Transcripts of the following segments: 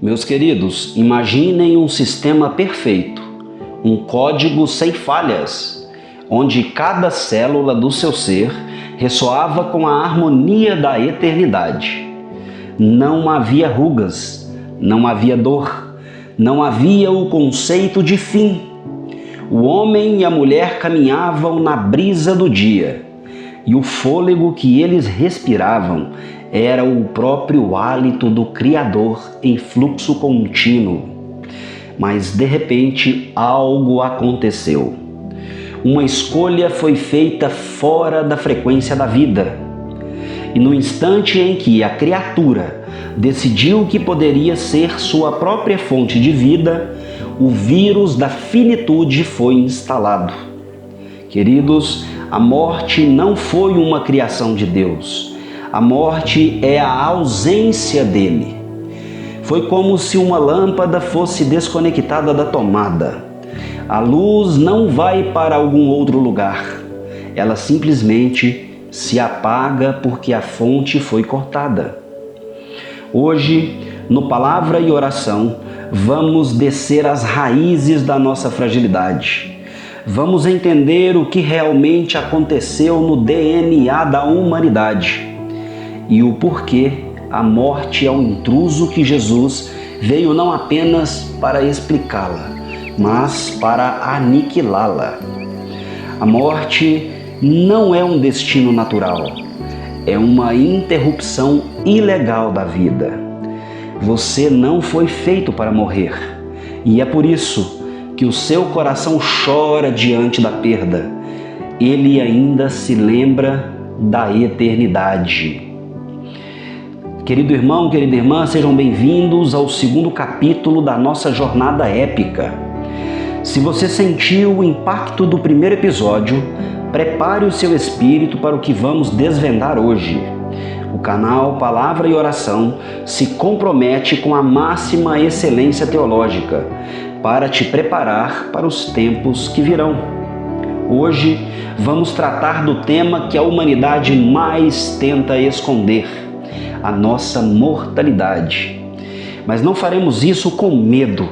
Meus queridos, imaginem um sistema perfeito, um código sem falhas, onde cada célula do seu ser ressoava com a harmonia da eternidade. Não havia rugas, não havia dor, não havia o conceito de fim. O homem e a mulher caminhavam na brisa do dia, e o fôlego que eles respiravam era o próprio hálito do Criador em fluxo contínuo. Mas de repente algo aconteceu. Uma escolha foi feita fora da frequência da vida. E no instante em que a criatura decidiu que poderia ser sua própria fonte de vida, o vírus da finitude foi instalado. Queridos, a morte não foi uma criação de Deus. A morte é a ausência dele. Foi como se uma lâmpada fosse desconectada da tomada. A luz não vai para algum outro lugar. Ela simplesmente se apaga porque a fonte foi cortada. Hoje, no Palavra e Oração, vamos descer as raízes da nossa fragilidade. Vamos entender o que realmente aconteceu no DNA da humanidade e o porquê a morte é um intruso que Jesus veio não apenas para explicá-la, mas para aniquilá-la. A morte não é um destino natural, é uma interrupção ilegal da vida. Você não foi feito para morrer, e é por isso que o seu coração chora diante da perda. Ele ainda se lembra da eternidade. Querido irmão, querida irmã, sejam bem-vindos ao segundo capítulo da nossa jornada épica. Se você sentiu o impacto do primeiro episódio, prepare o seu espírito para o que vamos desvendar hoje. O canal Palavra e Oração se compromete com a máxima excelência teológica para te preparar para os tempos que virão. Hoje vamos tratar do tema que a humanidade mais tenta esconder: a nossa mortalidade. Mas não faremos isso com medo,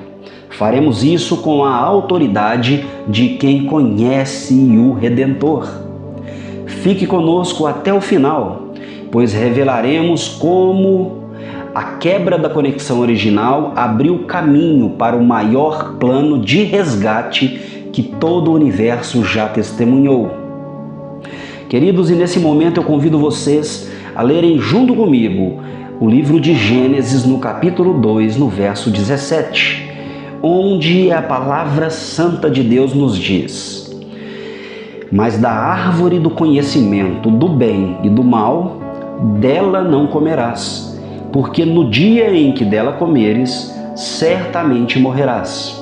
faremos isso com a autoridade de quem conhece o Redentor. Fique conosco até o final, pois revelaremos como a quebra da conexão original abriu caminho para o maior plano de resgate que todo o universo já testemunhou. Queridos, e nesse momento eu convido vocês a lerem junto comigo o livro de Gênesis no capítulo 2, no verso 17, onde a palavra santa de Deus nos diz: "Mas da árvore do conhecimento do bem e do mal, dela não comerás, porque no dia em que dela comeres, certamente morrerás."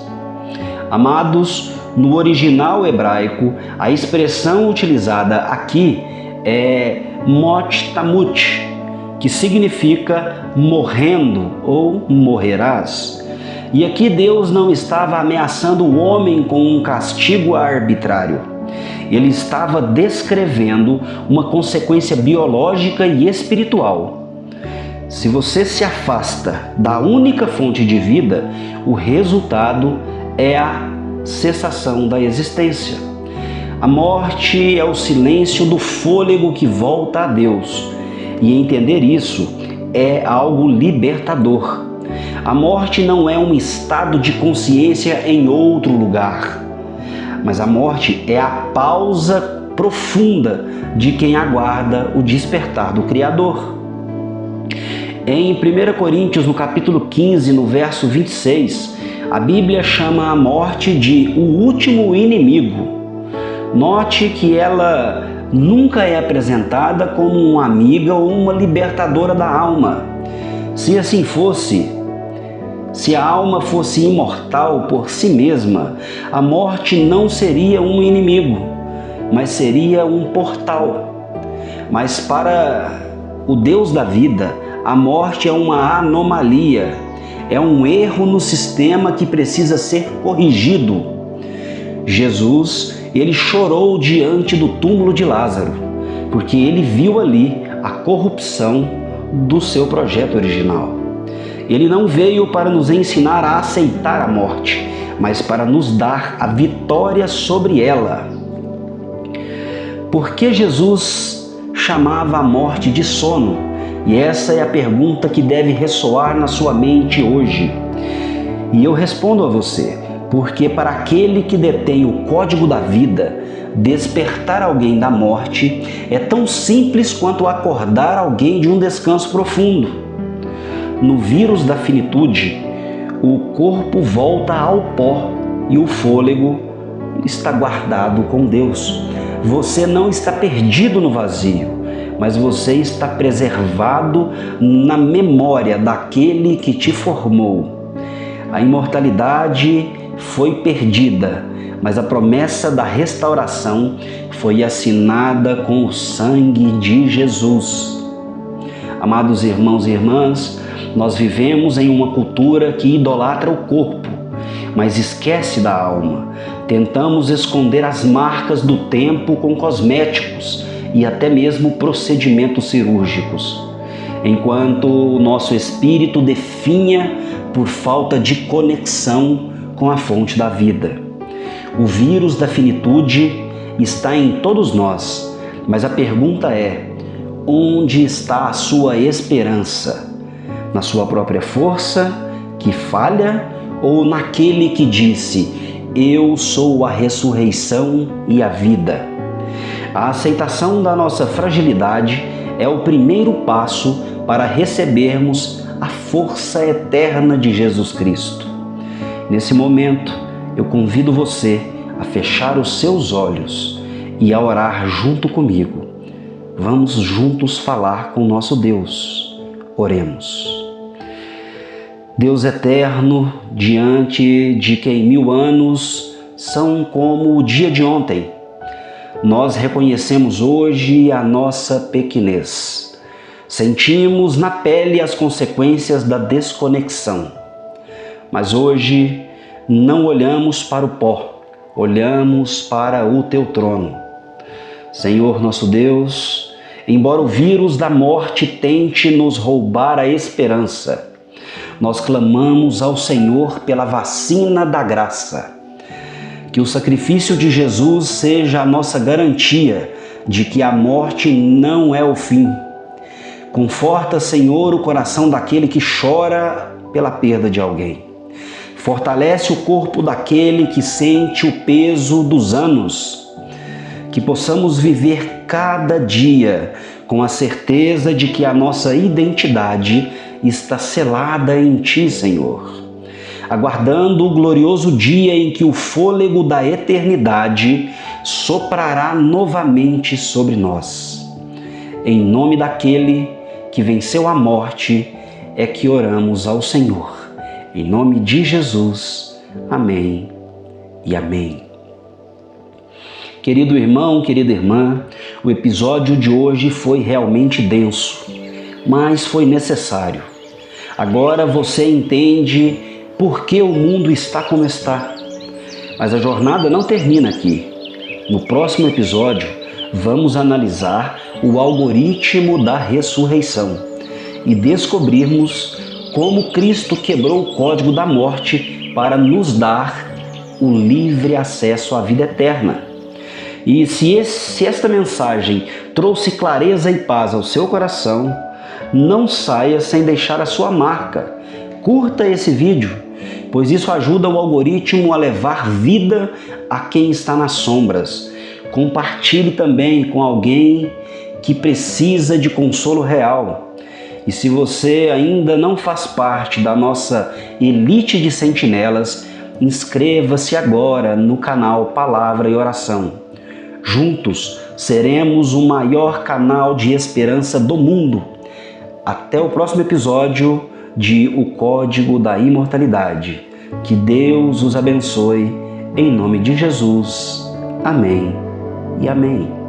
Amados, no original hebraico, a expressão utilizada aqui é mot tamut, que significa morrendo ou morrerás. E aqui Deus não estava ameaçando o homem com um castigo arbitrário. Ele estava descrevendo uma consequência biológica e espiritual. Se você se afasta da única fonte de vida, o resultado é a cessação da existência. A morte é o silêncio do fôlego que volta a Deus. E entender isso é algo libertador. A morte não é um estado de consciência em outro lugar, mas a morte é a pausa profunda de quem aguarda o despertar do Criador. Em 1 Coríntios, no capítulo 15, no verso 26, a Bíblia chama a morte de o último inimigo. Note que ela nunca é apresentada como uma amiga ou uma libertadora da alma. Se assim fosse, se a alma fosse imortal por si mesma, a morte não seria um inimigo, mas seria um portal. Mas para o Deus da vida, a morte é uma anomalia, é um erro no sistema que precisa ser corrigido. Jesus, ele chorou diante do túmulo de Lázaro, porque ele viu ali a corrupção do seu projeto original. Ele não veio para nos ensinar a aceitar a morte, mas para nos dar a vitória sobre ela. Por que Jesus chamava a morte de sono? E essa é a pergunta que deve ressoar na sua mente hoje. E eu respondo a você, porque para aquele que detém o código da vida, despertar alguém da morte é tão simples quanto acordar alguém de um descanso profundo. No vírus da finitude, o corpo volta ao pó e o fôlego está guardado com Deus. Você não está perdido no vazio, mas você está preservado na memória daquele que te formou. A imortalidade foi perdida, mas a promessa da restauração foi assinada com o sangue de Jesus. Amados irmãos e irmãs, nós vivemos em uma cultura que idolatra o corpo, mas esquece da alma. Tentamos esconder as marcas do tempo com cosméticos e até mesmo procedimentos cirúrgicos, enquanto o nosso espírito definha por falta de conexão com a fonte da vida. O vírus da finitude está em todos nós, mas a pergunta é: onde está a sua esperança? Na sua própria força, que falha, ou naquele que disse: eu sou a ressurreição e a vida? A aceitação da nossa fragilidade é o primeiro passo para recebermos a força eterna de Jesus Cristo. Nesse momento, eu convido você a fechar os seus olhos e a orar junto comigo. Vamos juntos falar com nosso Deus. Oremos. Deus eterno, diante de quem 1000 anos são como o dia de ontem, nós reconhecemos hoje a nossa pequenez. Sentimos na pele as consequências da desconexão. Mas hoje não olhamos para o pó, olhamos para o teu trono. Senhor nosso Deus, embora o vírus da morte tente nos roubar a esperança, nós clamamos ao Senhor pela vacina da graça. Que o sacrifício de Jesus seja a nossa garantia de que a morte não é o fim. Conforta, Senhor, o coração daquele que chora pela perda de alguém. Fortalece o corpo daquele que sente o peso dos anos. Que possamos viver cada dia com a certeza de que a nossa identidade está selada em Ti, Senhor, aguardando o glorioso dia em que o fôlego da eternidade soprará novamente sobre nós. Em nome daquele que venceu a morte é que oramos ao Senhor. Em nome de Jesus. Amém e amém. Querido irmão, querida irmã, o episódio de hoje foi realmente denso, mas foi necessário. Agora você entende por que o mundo está como está. Mas a jornada não termina aqui. No próximo episódio, vamos analisar o algoritmo da ressurreição e descobrirmos como Cristo quebrou o código da morte para nos dar o livre acesso à vida eterna. E se esta mensagem trouxe clareza e paz ao seu coração, não saia sem deixar a sua marca. Curta esse vídeo, pois isso ajuda o algoritmo a levar vida a quem está nas sombras. Compartilhe também com alguém que precisa de consolo real. E se você ainda não faz parte da nossa elite de sentinelas, inscreva-se agora no canal Palavra e Oração. Juntos seremos o maior canal de esperança do mundo. Até o próximo episódio de O Código da Imortalidade. Que Deus os abençoe, em nome de Jesus. Amém e amém.